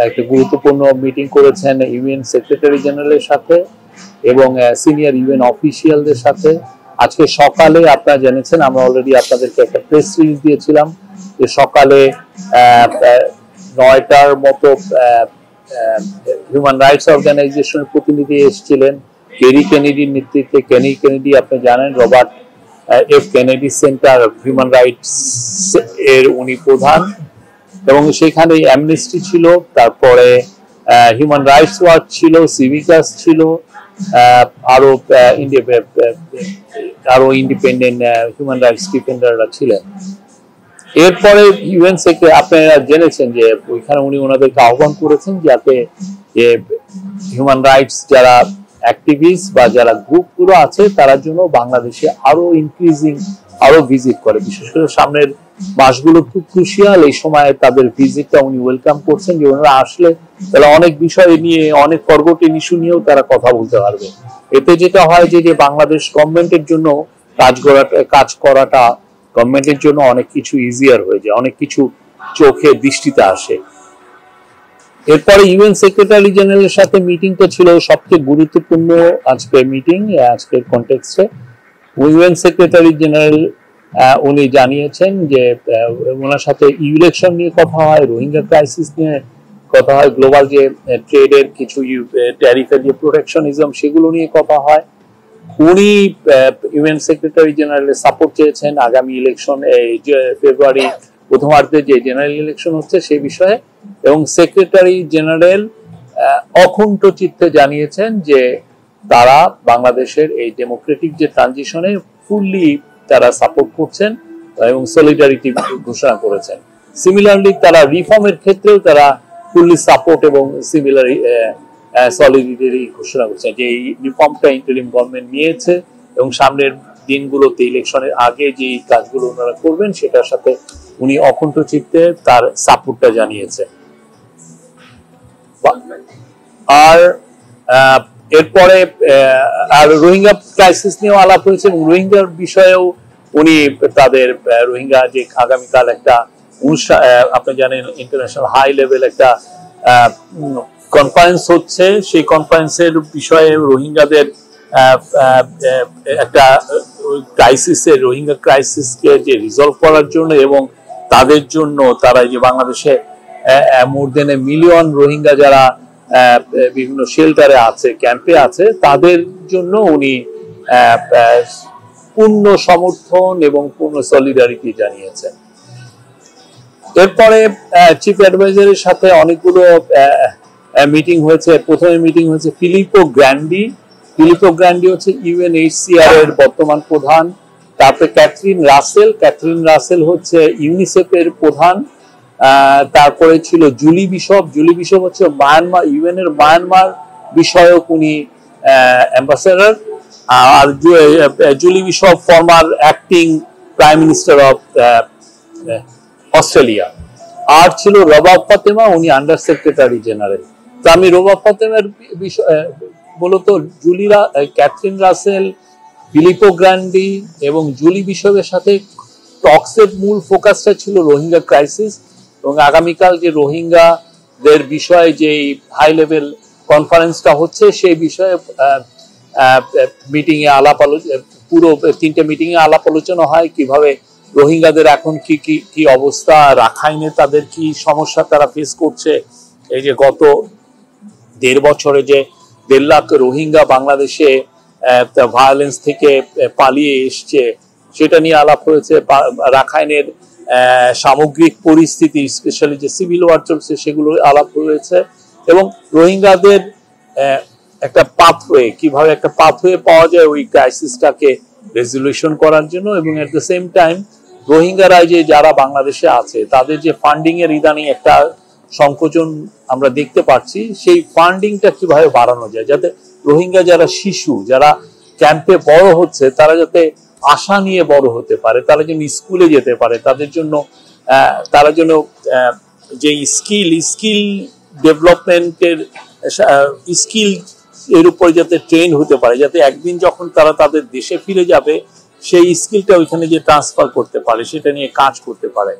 একটা গুরুত্বপূর্ণ মিটিং করেছেন ইউএন সেক্রেটারি জেনারেলের সাথে এবং সিনিয়র ইউএন অফিসিয়ালদের সাথে। আজকে সকালে আপনারা জেনেছেন, আমরা অলরেডি আপনাদেরকে একটা প্রেস রিলিজ দিয়েছিলাম যে সকালে 9টার মতো হিউম্যান রাইটস অর্গানাইজেশনের প্রতিনিধি এসেছিলেন। কেরি কেনেডির নেতৃত্বে, কেনি কেনেডি আপনি জানেন Robert F Kennedy centre human rights এর উনি প্রধান, এবং সেখানে অ্যামনেস্টি ছিল, তারপরে হিউম্যান রাইটস ওয়াচ ছিল, সিভিকাস ছিল, আরো ইন্ডিপেন্ডেন্ট হিউম্যান রাইটস ডিফেন্ডাররা ছিলেন। এরপরে ইউএন সেক্রেটারি আপনারা জেনেছেন যে ওইখানে উনি ওনাদেরকে আহ্বান করেছেন যাতে হিউম্যান রাইটস যারা অ্যাক্টিভিস্ট বা যারা গ্রুপগুলো আছে তারা জন্য বাংলাদেশে আরো ইনক্রিজিং আরো ভিজিট করে, বিশেষ করে সামনের মাসগুলো খুব ক্রুশিয়াল। এই সময় তাদের ভিজিটটা উনি ওয়েলকাম করছেন যে ওনারা আসলে তাহলে অনেক বিষয় নিয়ে, অনেক পর্বটিন ইস্যু নিয়েও তারা কথা বলতে পারবে। এতে যেটা হয় যে বাংলাদেশ গভর্নমেন্টের জন্য কাজ করাটা গভর্নমেন্টের জন্য অনেক কিছু ইজিয়ার হয়ে যায়, অনেক কিছু চোখে দৃষ্টিতে আসে। এরপরে ইউএন সেক্রেটারি জেনারেলের সাথে মিটিংটা ছিল সবচেয়ে গুরুত্বপূর্ণ আজকের মিটিং। আজকের কনটেক্সটে ইউএন সেক্রেটারি জেনারেল উনি জানিয়েছেন যে ওনার সাথে ইলেকশন নিয়ে কথা হয়, রোহিঙ্গা ক্রাইসিস নিয়ে কথা হয়, গ্লোবাল যে ট্রেডের কিছু ট্যারিফের যে প্রোটেকশনিজম সেগুলো নিয়ে কথা হয়। উনি ইউএন সেক্রেটারি জেনারেলের সাপোর্ট চেয়েছেন আগামী ইলেকশন ফেব্রুয়ারি প্রথমার্ধে যে জেনারেল ইলেকশন হচ্ছে সেই বিষয়ে, এবং সেক্রেটারি জেনারেল অকুণ্ঠ চিত্তে জানিয়েছেন যে তারা বাংলাদেশের এই ডেমোক্রেটিক যে ট্রানজিশনে ফুললি তারা সাপোর্ট করছেন এবং সলিডারিটি ঘোষণা করেছেন। সিমিলারলি তারা রিফর্মের ক্ষেত্রেও তারা ফুললি সাপোর্ট এবং সিমিলারি সলিডারিটি ঘোষণা করছেন যে এই রিফর্মটা ইন্টারিম গভর্নমেন্ট নিয়েছে এবং সামনের দিনগুলোতে ইলেকশনের আগে যে কাজগুলো ওনারা করবেন সেটার সাথে উনি অকুণ্ঠ চিত্তে তার সাপোর্টটা জানিয়েছে। আর এরপরে আর রোহিঙ্গা ক্রাইসিস নিয়েও আলাপ হয়েছে, রোহিঙ্গার বিষয়েও উনি তাদের রোহিঙ্গা যে আগামীকাল একটা অনুষ্ঠান আপনি জানেন ইন্টারন্যাশনাল হাই লেভেল একটা কনফারেন্স হচ্ছে, সেই কনফারেন্সের বিষয়ে রোহিঙ্গাদের একটা ক্রাইসিসের রোহিঙ্গা ক্রাইসিসকে যে রিজলভ করার জন্য এবং তাদের জন্য তারা যে বাংলাদেশে মোর দেন এ মিলিয়ন রোহিঙ্গা যারা বিভিন্ন শেল্টারে আছে, ক্যাম্পে আছে, তাদের জন্য উনি পূর্ণ সমর্থন এবং পূর্ণ সলিডারিটি জানিয়েছেন। এরপরে চিফ অ্যাডভাইজারের সাথে অনেকগুলো মিটিং হয়েছে। প্রথমে মিটিং হয়েছে ফিলিপো গ্র্যান্ডি। ফিলিপো গ্র্যান্ডি হচ্ছে ইউএনএইচসিআর এর বর্তমান প্রধান। তারপরে ক্যাথরিন রাসেল হচ্ছে ইউনিসেফের প্রধান। তারপরে ছিল জুলি বিশপ হচ্ছে মায়ানমার ইউএন এর মায়ানমার বিষয়ক উনি অ্যাম্বাসেডর। আর Julie Bishop former acting prime minister of Australia. আর ছিল রবাব ফাতেমা, উনি আন্ডার সেক্রেটারি জেনারেল। তো আমি রবাব ফাতেমার বিষয় মূলত ক্যাথরিন রাসেল, ফিলিপো গ্র্যান্ডি এবং জুলি বিশপের সাথে টক্সের মূল ফোকাসটা ছিল রোহিঙ্গা ক্রাইসিস এবং আগামীকাল যে রোহিঙ্গাদের বিষয়ে যে হাই লেভেল কনফারেন্সটা হচ্ছে সেই বিষয়ে মিটিং এ পুরো 3টে মিটিং এ আলাপ আলোচনা হয় কিভাবে রোহিঙ্গাদের এখন কি অবস্থা, রাখাইনে তাদের কি সমস্যা তারা ফেস করছে, এই যে গত 1.5 বছরে যে 1.5 লাখ রোহিঙ্গা বাংলাদেশে ভায়োলেন্স থেকে পালিয়ে এসছে সেটা নিয়ে আলাপ হয়েছে। রাখাইনের সামগ্রিক পরিস্থিতি, স্পেশালি যে সিভিল ওয়ার চলছে সেগুলো আলাপ হয়েছে এবং রোহিঙ্গাদের একটা পাথওয়ে, কিভাবে একটা পাথওয়ে পাওয়া যায় ওই ক্রাইসিসটাকে রেজলিউশন করার জন্য, এবং এট দ্য সেম টাইম রোহিঙ্গারা যে যারা বাংলাদেশে আছে তাদের যে ফান্ডিং এর ইদানিং একটা সংকোচন আমরা দেখতে পাচ্ছি, সেই ফান্ডিংটা কিভাবে বাড়ানো যায় যাতে রোহিঙ্গা যারা শিশু যারা ক্যাম্পে বড় হচ্ছে তারা যাতে আশা নিয়ে বড় হতে পারে, তারা যেন স্কুলে যেতে পারে, তারা যেন যে স্কিল ডেভেলপমেন্টের স্কিল এর উপর যাতে ট্রেন হতে পারে, যাতে একদিন যখন তারা তাদের দেশে ফিরে যাবে সেই স্কিলটা ওইখানে যে ট্রান্সফার করতে পারে সেটা নিয়ে কাজ করতে পারে।